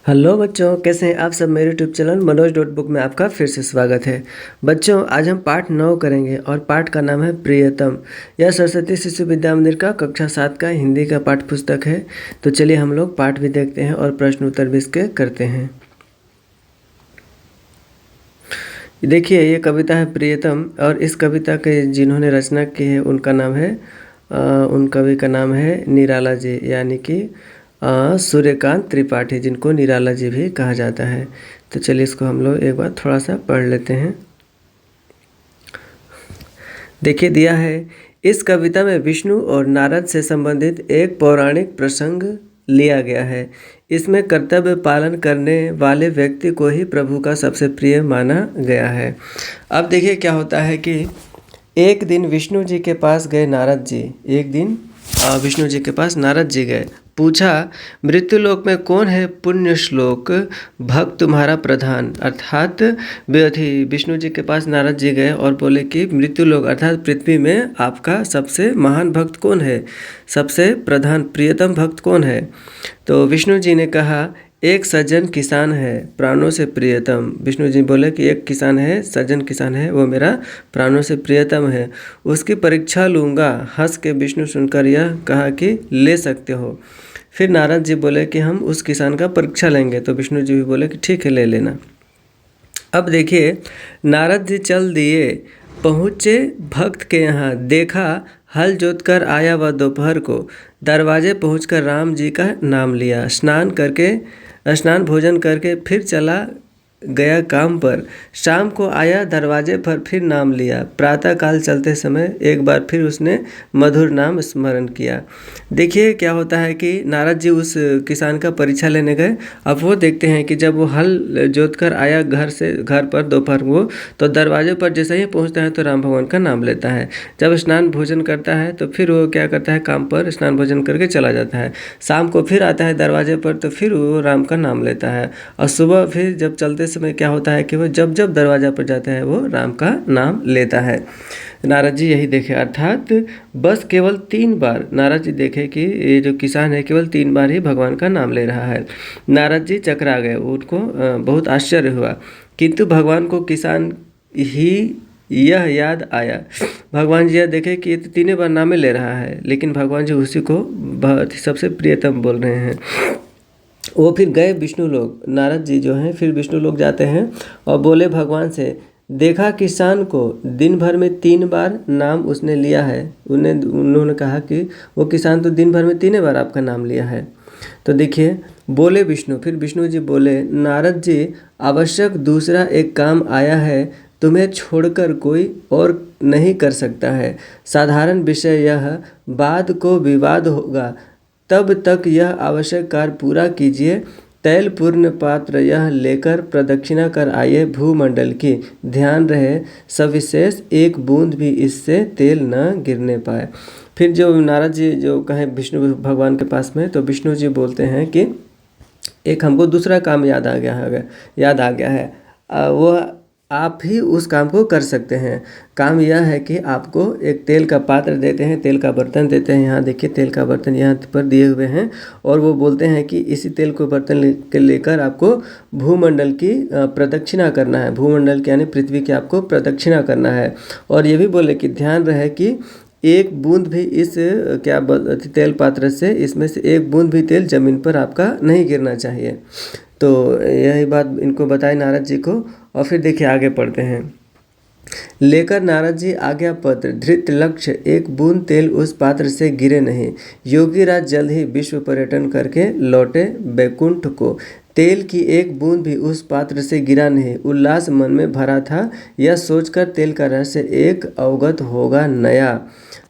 Hello बच्चों, कैसे हैं आप सब। मेरे यूट्यूब चैनल मनोज नोटबुक में आपका फिर से स्वागत है। बच्चों, आज हम पाठ 9 करेंगे और पाठ का नाम है प्रियतम। यह सरस्वती शिशु विद्या मंदिर का कक्षा 7 का हिंदी का पाठ पुस्तक है। तो चलिए हम लोग पाठ भी देखते हैं और प्रश्न उत्तर भी इसके करते हैं। देखिए, ये कविता है प्रियतम और इस कविता के जिन्होंने रचना की है उनका नाम है उन कवि का नाम है निराला जी, यानी कि सूर्यकांत त्रिपाठी, जिनको निराला जी भी कहा जाता है। तो चलिए इसको हम लोग एक बार थोड़ा सा पढ़ लेते हैं। देखिए, दिया है, इस कविता में विष्णु और नारद से संबंधित एक पौराणिक प्रसंग लिया गया है। इसमें कर्तव्य पालन करने वाले व्यक्ति को ही प्रभु का सबसे प्रिय माना गया है। अब देखिए क्या होता है कि एक दिन विष्णु जी के पास गए नारद जी। एक दिन विष्णु जी के पास नारद जी गए। पूछा, मृत्युलोक में कौन है पुण्य श्लोक भक्त तुम्हारा प्रधान। अर्थात विष्णु जी के पास नारद जी गए और बोले कि मृत्युलोक अर्थात पृथ्वी में आपका सबसे महान भक्त कौन है, सबसे प्रधान प्रियतम भक्त कौन है। तो विष्णु जी ने कहा, एक सज्जन किसान है प्राणों से प्रियतम। विष्णु जी बोले कि एक किसान है, सज्जन किसान है, वो मेरा प्राणों से प्रियतम है, उसकी परीक्षा लूँगा। हंस के विष्णु सुनकर यह कहा कि ले सकते हो। फिर नारद जी बोले कि हम उस किसान का परीक्षा लेंगे। तो विष्णु जी भी बोले कि ठीक है, ले लेना। अब देखिए, नारद जी चल दिए, पहुँचे भक्त के यहाँ। देखा, हल जोतकर आया वह दोपहर को। दरवाजे पहुंचकर राम जी का नाम लिया। स्नान भोजन करके फिर चला गया काम पर। शाम को आया, दरवाजे पर फिर नाम लिया। प्रातःकाल चलते समय एक बार फिर उसने मधुर नाम स्मरण किया। देखिए क्या होता है कि नारद जी उस किसान का परीक्षा लेने गए। अब वो देखते हैं कि जब वो हल जोत कर आया घर पर दोपहर को, तो दरवाजे पर जैसे ही पहुंचता है तो राम भगवान का नाम लेता है। जब स्नान भोजन करता है तो फिर वो क्या करता है, काम पर स्नान भोजन करके चला जाता है। शाम को फिर आता है दरवाजे पर तो फिर वो राम का नाम लेता है। और सुबह फिर जब चलते समय क्या होता है कि वो जब जब दरवाजा पर जाता है वो राम का नाम लेता है। नारद जी यही देखे, अर्थात बस केवल 3 बार नारद जी देखे कि ये जो किसान है केवल 3 बार ही भगवान का नाम ले रहा है। नारद जी चकरा गए, उनको बहुत आश्चर्य हुआ। किंतु भगवान को किसान ही यह याद आया। भगवान जी यह देखे कि ये तो 3 बार नामे ले रहा है, लेकिन भगवान जी उसी को सबसे प्रियतम बोल रहे हैं। वो फिर गए विष्णु लोक। नारद जी जो हैं फिर विष्णु लोक जाते हैं और बोले भगवान से, देखा किसान को दिन भर में 3 बार नाम उसने लिया है। उन्होंने कहा कि वो किसान तो दिन भर में 3 बार आपका नाम लिया है। तो देखिए, बोले विष्णु, फिर विष्णु जी बोले, नारद जी आवश्यक दूसरा एक काम आया है, तुम्हें छोड़कर कोई और नहीं कर सकता है। साधारण विषय यह, बाद को विवाद होगा, तब तक यह आवश्यक कार्य पूरा कीजिए। तैल पूर्ण पात्र यह लेकर प्रदक्षिणा कर आइए भूमंडल की। ध्यान रहे सविशेष एक बूंद भी इससे तेल न गिरने पाए। फिर जो नारद जी जो कहें विष्णु भगवान के पास में, तो विष्णु जी बोलते हैं कि एक हमको दूसरा काम याद आ गया है। वो आप ही उस काम को कर सकते हैं। काम यह है कि आपको एक तेल का पात्र देते हैं, तेल का बर्तन देते हैं। यहाँ देखिए तेल का बर्तन यहाँ पर दिए हुए हैं और वो बोलते हैं कि इसी तेल को बर्तन लेकर आपको भूमंडल की प्रदक्षिणा करना है। भूमंडल की यानी पृथ्वी की आपको प्रदक्षिणा करना है। और ये भी बोले कि ध्यान रहे कि एक बूंद भी इस तेल पात्र से, इसमें से एक बूंद भी तेल जमीन पर आपका नहीं गिरना चाहिए। तो यही बात इनको बताए नारद जी को। और फिर देखिए आगे पढ़ते हैं। लेकर नारद जी आज्ञा पत्र, धृत लक्ष्य एक बूंद तेल उस पात्र से गिरे नहीं। योगी राज जल्द ही विश्व पर्यटन करके लौटे बैकुंठ को। तेल की एक बूंद भी उस पात्र से गिरा नहीं। उल्लास मन में भरा था, यह सोचकर तेल का रहस्य एक अवगत होगा नया।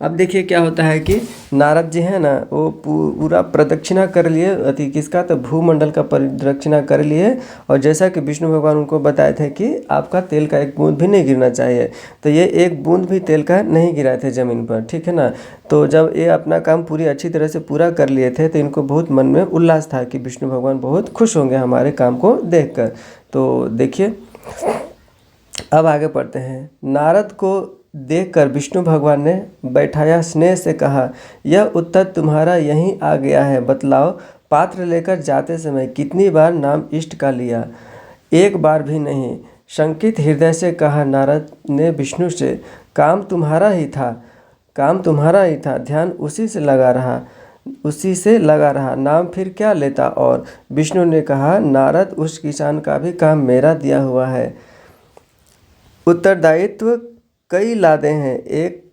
अब देखिए क्या होता है कि नारद जी है ना, वो पूरा प्रदक्षिणा कर लिए किसका, तो भूमंडल का प्रदक्षिणा कर लिए। और जैसा कि विष्णु भगवान उनको बताए थे कि आपका तेल का एक बूंद भी नहीं गिरना चाहिए, तो ये एक बूंद भी तेल का नहीं गिराए थे ज़मीन पर, ठीक है ना। तो जब ये अपना काम पूरी अच्छी तरह से पूरा कर लिए थे तो इनको बहुत मन में उल्लास था कि विष्णु भगवान बहुत खुश होंगे हमारे काम को देखकर। तो देखिए अब आगे पढ़ते हैं। नारद को देखकर विष्णु भगवान ने बैठाया, स्नेह से कहा, यह उत्तर तुम्हारा यहीं आ गया है, बतलाओ पात्र लेकर जाते समय कितनी बार नाम इष्ट का लिया? एक बार भी नहीं। शंकित हृदय से कहा नारद ने विष्णु से, काम तुम्हारा ही था, काम तुम्हारा ही था, ध्यान उसी से लगा रहा, नाम फिर क्या लेता? और विष्णु ने कहा, नारद, उस किसान का भी काम मेरा दिया हुआ है। उत्तरदायित्व कई लादे हैं, एक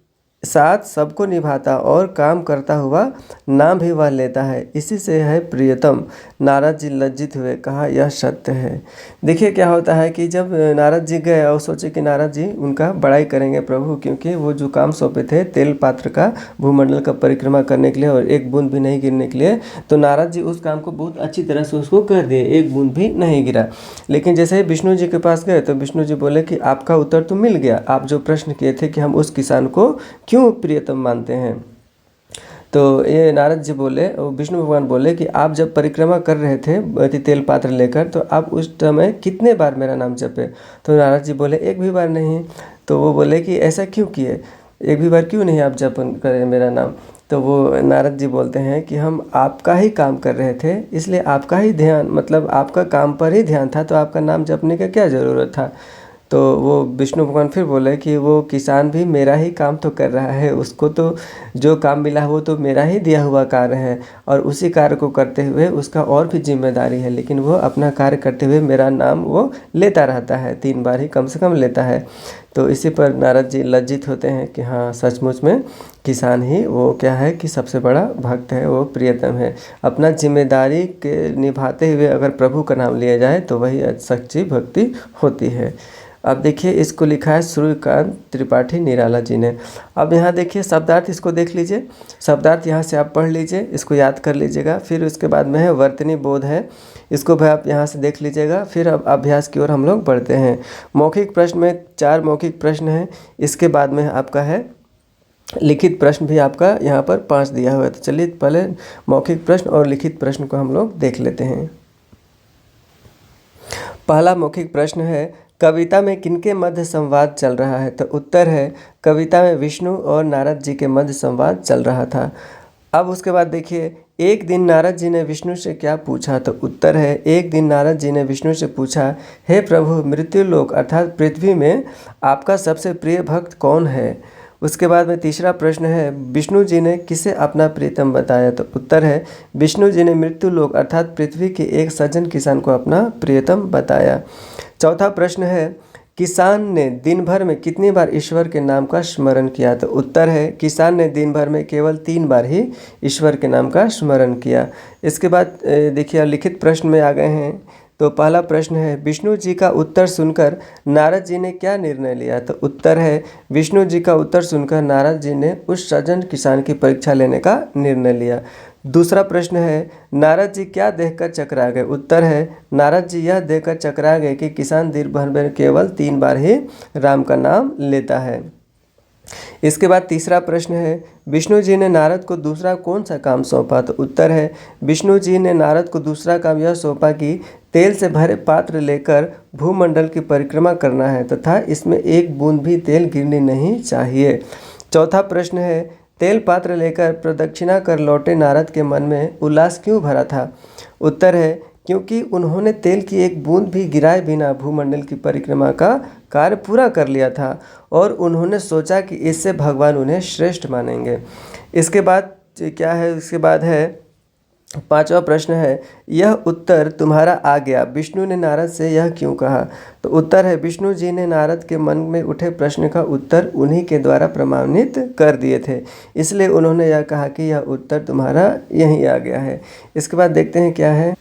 साथ सबको निभाता और काम करता हुआ नाम भी वह लेता है, इसी से है प्रियतम। नारद जी लज्जित हुए, कहा, यह सत्य है। देखिए क्या होता है कि जब नारद जी गए और सोचे कि नारद जी उनका बड़ाई करेंगे प्रभु, क्योंकि वो जो काम सौंपे थे तेल पात्र का भूमंडल का परिक्रमा करने के लिए और एक बूंद भी नहीं गिरने के लिए, तो नारद जी उस काम को बहुत अच्छी तरह से उसको कर दिए, एक बूंद भी नहीं गिरा। लेकिन जैसे ही विष्णु जी के पास गए तो विष्णु जी बोले कि आपका उत्तर तो मिल गया, आप जो प्रश्न किए थे कि हम उस किसान को क्यों प्रियतम मानते हैं, तो ये नारद जी बोले, विष्णु भगवान बोले कि आप जब परिक्रमा कर रहे थे तेल पात्र लेकर, तो आप उस समय कितने बार मेरा नाम जपे? तो नारद जी बोले, एक भी बार नहीं। तो वो बोले कि ऐसा क्यों किए, एक भी बार क्यों नहीं आप जपन करें मेरा नाम? तो वो नारद जी बोलते हैं कि हम आपका ही काम कर रहे थे, इसलिए आपका ही ध्यान, मतलब आपका काम पर ही ध्यान था, तो आपका नाम जपने का क्या ज़रूरत था? तो वो विष्णु भगवान फिर बोले कि वो किसान भी मेरा ही काम तो कर रहा है, उसको तो जो काम मिला है वो तो मेरा ही दिया हुआ कार्य है, और उसी कार्य को करते हुए उसका और भी जिम्मेदारी है, लेकिन वो अपना कार्य करते हुए मेरा नाम वो लेता रहता है, 3 बार ही कम से कम लेता है। तो इसी पर नारद जी लज्जित होते हैं कि हाँ, सचमुच में किसान ही वो क्या है कि सबसे बड़ा भक्त है, वो प्रियतम है। अपना जिम्मेदारी के निभाते हुए अगर प्रभु का नाम लिया जाए तो वही सच्ची भक्ति होती है। अब देखिए इसको लिखा है सूर्यकांत त्रिपाठी निराला जी ने। अब यहाँ देखिए शब्दार्थ, इसको देख लीजिए, शब्दार्थ यहाँ से आप पढ़ लीजिए, इसको याद कर लीजिएगा। फिर उसके बाद में है वर्तनी बोध है, इसको भी आप यहाँ से देख लीजिएगा। फिर अब अभ्यास की ओर हम लोग बढ़ते हैं। मौखिक प्रश्न में 4 मौखिक प्रश्न हैं, इसके बाद में आपका है लिखित प्रश्न भी आपका यहाँ पर 5 दिया हुआ है। तो चलिए पहले मौखिक प्रश्न और लिखित प्रश्न को हम लोग देख लेते हैं। पहला मौखिक प्रश्न है, कविता में किनके मध्य संवाद चल रहा है? तो उत्तर है, कविता में विष्णु और नारद जी के मध्य संवाद चल रहा था। अब उसके बाद देखिए, एक दिन नारद जी ने विष्णु से क्या पूछा? तो उत्तर है, एक दिन नारद जी ने विष्णु से पूछा, हे प्रभु, मृत्युलोक अर्थात पृथ्वी में आपका सबसे प्रिय भक्त कौन है? उसके बाद में तीसरा प्रश्न है, विष्णु जी ने किसे अपना प्रियतम बताया? तो उत्तर है, विष्णु जी ने मृत्युलोक अर्थात पृथ्वी के एक सज्जन किसान को अपना प्रियतम बताया। चौथा प्रश्न है, किसान ने दिन भर में कितनी बार ईश्वर के नाम का स्मरण किया? तो उत्तर है, किसान ने दिन भर में केवल 3 बार ही ईश्वर के नाम का स्मरण किया। इसके बाद देखिए लिखित प्रश्न में आ गए हैं। तो पहला प्रश्न है, विष्णु जी का उत्तर सुनकर नारद जी ने क्या निर्णय लिया? तो उत्तर है, विष्णु जी का उत्तर सुनकर नारद जी ने उस सज्जन किसान की परीक्षा लेने का निर्णय लिया। दूसरा प्रश्न है, नारद जी क्या देखकर चकरा गए? उत्तर है, नारद जी यह देखकर चकरा गए कि किसान दिन भर में केवल 3 बार ही राम का नाम लेता है। इसके बाद तीसरा प्रश्न है, विष्णु जी ने नारद को दूसरा कौन सा काम सौंपा? तो उत्तर है, विष्णु जी ने नारद को दूसरा काम यह सौंपा कि तेल से भरे पात्र लेकर भूमंडल की परिक्रमा करना है तथा इसमें एक बूंद भी तेल गिरनी नहीं चाहिए। चौथा प्रश्न है, तेल पात्र लेकर प्रदक्षिणा कर लौटे नारद के मन में उल्लास क्यों भरा था? उत्तर है, क्योंकि उन्होंने तेल की एक बूंद भी गिराए बिना भूमंडल की परिक्रमा का कार्य पूरा कर लिया था और उन्होंने सोचा कि इससे भगवान उन्हें श्रेष्ठ मानेंगे। इसके बाद क्या है, इसके बाद है 5वां प्रश्न है, यह उत्तर तुम्हारा आ गया, विष्णु ने नारद से यह क्यों कहा? तो उत्तर है, विष्णु जी ने नारद के मन में उठे प्रश्न का उत्तर उन्हीं के द्वारा प्रमाणित कर दिए थे, इसलिए उन्होंने यह कहा कि यह उत्तर तुम्हारा यहीं आ गया है। इसके बाद देखते हैं क्या है,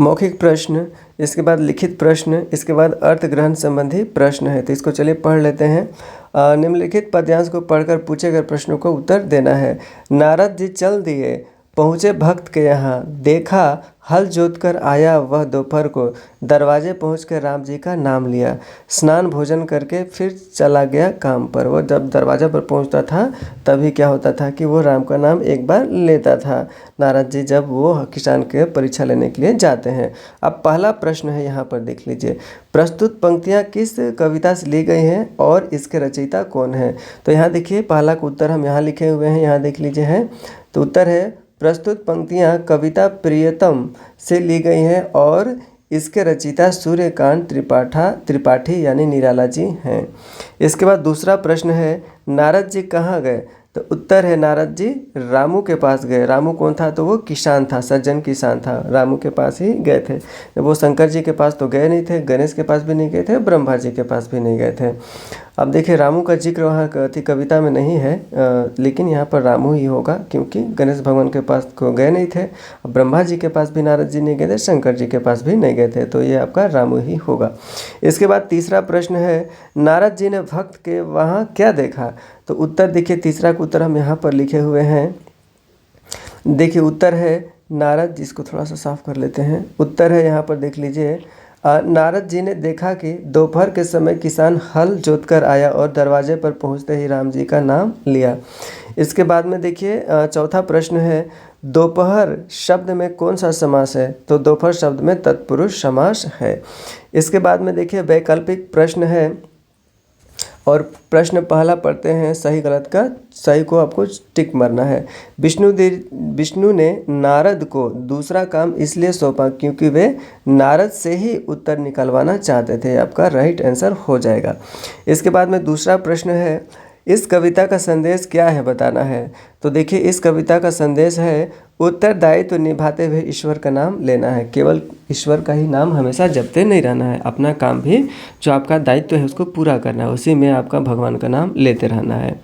मौखिक प्रश्न, इसके बाद लिखित प्रश्न, इसके बाद अर्थ ग्रहण संबंधी प्रश्न है। तो इसको चलिए पढ़ लेते हैं। निम्नलिखित पद्यांश को पढ़कर पूछे गए प्रश्नों को उत्तर देना है। नारद जी चल दिए, पहुँचे भक्त के यहाँ, देखा हल जोत कर आया वह दोपहर को, दरवाजे पहुंचकर राम जी का नाम लिया, स्नान भोजन करके फिर चला गया काम पर। वो जब दरवाजा पर पहुंचता था तभी क्या होता था कि वो राम का नाम एक बार लेता था, नारद जी जब वो किसान के परीक्षा लेने के लिए जाते हैं। अब पहला प्रश्न है, यहाँ पर देख लीजिए, प्रस्तुत पंक्तियाँ किस कविता से ली गई हैं और इसके रचयिता कौन है? तो यहाँ देखिए पहला का उत्तर हम यहाँ लिखे हुए हैं, यहाँ देख लीजिए है। तो उत्तर है, प्रस्तुत पंक्तियाँ कविता प्रियतम से ली गई हैं और इसके रचयिता सूर्यकांत त्रिपाठी यानी निराला जी हैं। इसके बाद दूसरा प्रश्न है, नारद जी कहाँ गए? तो उत्तर है, नारद जी रामू के पास गए। रामू कौन था? तो वो किसान था, सज्जन किसान था, रामू के पास ही गए थे। वो शंकर जी के पास तो गए नहीं थे, गणेश के पास भी नहीं गए थे, ब्रह्मा जी के पास भी नहीं गए थे। अब देखिए, रामू का जिक्र वहाँ कविता में नहीं है, लेकिन यहाँ पर रामू ही होगा, क्योंकि गणेश भगवान के पास को गए नहीं थे, ब्रह्मा जी के पास भी नारद जी नहीं गए थे, शंकर जी के पास भी नहीं गए थे, तो ये आपका रामू ही होगा। इसके बाद तीसरा प्रश्न है, नारद जी ने भक्त के वहाँ क्या देखा? तो उत्तर देखिए, तीसरा का उत्तर हम यहाँ पर लिखे हुए हैं। देखिए उत्तर है, नारद जी, इसको थोड़ा सा साफ कर लेते हैं। उत्तर है यहाँ पर देख लीजिए, नारद जी ने देखा कि दोपहर के समय किसान हल जोतकर आया और दरवाजे पर पहुँचते ही राम जी का नाम लिया। इसके बाद में देखिए चौथा प्रश्न है, दोपहर शब्द में कौन सा समास है? तो दोपहर शब्द में तत्पुरुष समास है। इसके बाद में देखिए वैकल्पिक प्रश्न है और प्रश्न पहला पढ़ते हैं, सही गलत का सही को आपको टिक मारना है। विष्णु ने नारद को दूसरा काम इसलिए सौंपा क्योंकि वे नारद से ही उत्तर निकलवाना चाहते थे। आपका राइट आंसर हो जाएगा। इसके बाद में दूसरा प्रश्न है, इस कविता का संदेश क्या है बताना है। तो देखिए, इस कविता का संदेश है, उत्तरदायित्व निभाते हुए ईश्वर का नाम लेना है। केवल ईश्वर का ही नाम हमेशा जपते नहीं रहना है, अपना काम भी जो आपका दायित्व है उसको पूरा करना है, उसी में आपका भगवान का नाम लेते रहना है।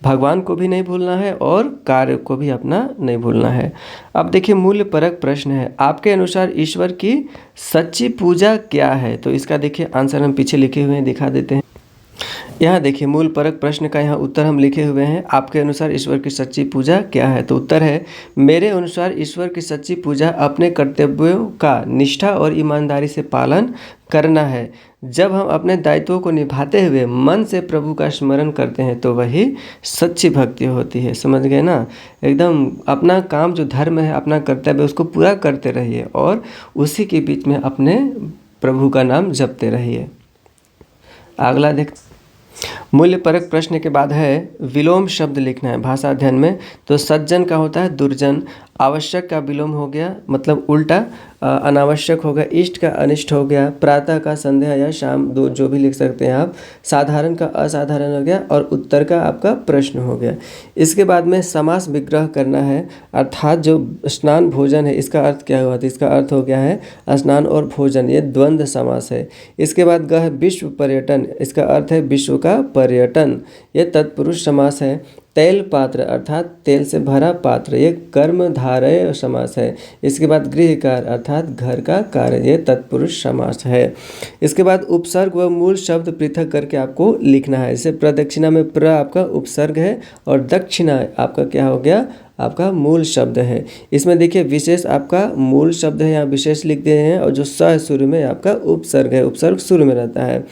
भगवान को भी नहीं भूलना है और कार्य को भी अपना नहीं भूलना है। अब देखिए मूल्य परक प्रश्न है, आपके अनुसार ईश्वर की सच्ची पूजा क्या है? तो इसका देखिए आंसर हम पीछे लिखे हुए हैं, दिखा देते हैं। यहाँ देखिए मूल परक प्रश्न का यहाँ उत्तर हम लिखे हुए हैं, आपके अनुसार ईश्वर की सच्ची पूजा क्या है? तो उत्तर है, मेरे अनुसार ईश्वर की सच्ची पूजा अपने कर्तव्यों का निष्ठा और ईमानदारी से पालन करना है। जब हम अपने दायित्वों को निभाते हुए मन से प्रभु का स्मरण करते हैं तो वही सच्ची भक्ति होती है। समझ गए ना? एकदम अपना काम जो धर्म है, अपना कर्तव्य, उसको पूरा करते रहिए और उसी के बीच में अपने प्रभु का नाम जपते रहिए। अगला देखते, मूल्य परक प्रश्न के बाद है, विलोम शब्द लिखना है भाषा अध्ययन में। तो सज्जन का होता है दुर्जन, आवश्यक का विलोम हो गया मतलब उल्टा, अनावश्यक हो गया, इष्ट का अनिष्ट हो गया, प्रातः का संध्या या शाम, दो जो भी लिख सकते हैं आप, साधारण का असाधारण हो गया और उत्तर का आपका प्रश्न हो गया। इसके बाद में समास विग्रह करना है, अर्थात जो स्नान भोजन है इसका अर्थ क्या हुआ? तो इसका अर्थ हो गया है स्नान और भोजन, ये द्वंद्व समास है। इसके बाद गह विश्व पर्यटन, इसका अर्थ है विश्व का पर्यटन, ये तत्पुरुष समास है। तैल पात्र अर्थात तेल से भरा पात्र, ये कर्मधारय समास है। इसके बाद गृहकार अर्थात घर का कार्य, ये तत्पुरुष समास है। इसके बाद उपसर्ग व मूल शब्द पृथक करके आपको लिखना है। जैसे प्रदक्षिणा में प्र आपका उपसर्ग है और दक्षिणा आपका क्या हो गया? आपका मूल शब्द है। इसमें देखिए विशेष आपका मूल शब्द है, यहाँ विशेष लिख दिए हैं और जो स है शुरू में आपका उपसर्ग है, उपसर्ग शुरू में रहता है।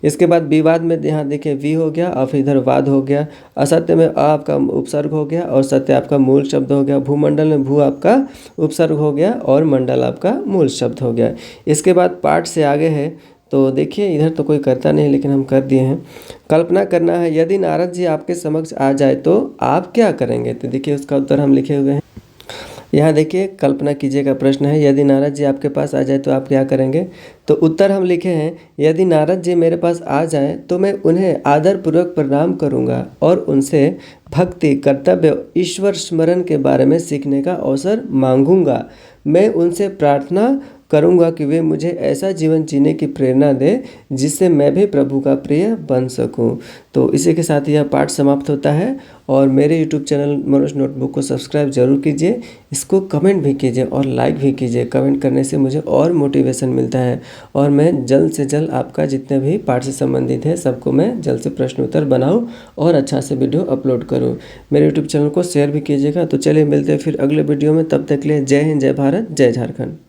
इसके बाद विवाद में यहाँ देखिए वी हो गया और फिर इधर वाद हो गया। असत्य में अ आपका उपसर्ग हो गया और सत्य आपका मूल शब्द हो गया। भूमंडल में भू आपका उपसर्ग हो गया और मंडल आपका मूल शब्द हो गया। इसके बाद पाठ से आगे है, तो देखिए इधर तो कोई करता नहीं लेकिन हम कर दिए हैं। कल्पना करना है, यदि नारद जी आपके समक्ष आ जाए तो आप क्या करेंगे? तो देखिए उसका उत्तर हम लिखे हुए हैं। यहाँ देखिए कल्पना कीजिएगा प्रश्न है, यदि नारद जी आपके पास आ जाए तो आप क्या करेंगे? तो उत्तर हम लिखे हैं, यदि नारद जी मेरे पास आ जाए तो मैं उन्हें आदरपूर्वक प्रणाम करूँगा और उनसे भक्ति, कर्तव्य, ईश्वर स्मरण के बारे में सीखने का अवसर मांगूंगा। मैं उनसे प्रार्थना करूँगा कि वे मुझे ऐसा जीवन जीने की प्रेरणा दे जिससे मैं भी प्रभु का प्रिय बन सकूं। तो इसी के साथ यह पाठ समाप्त होता है और मेरे YouTube चैनल मनोज नोटबुक को सब्सक्राइब जरूर कीजिए, इसको कमेंट भी कीजिए और लाइक भी कीजिए। कमेंट करने से मुझे और मोटिवेशन मिलता है और मैं जल्द से जल्द आपका जितने भी पाठ से संबंधित है सबको मैं जल्द से प्रश्न उत्तर बनाऊँ और अच्छा से वीडियो अपलोड करूँ। मेरे YouTube चैनल को शेयर भी कीजिएगा। तो चलिए मिलते हैं फिर अगले वीडियो में, तब तक के लिए जय हिंद, जय भारत, जय झारखंड।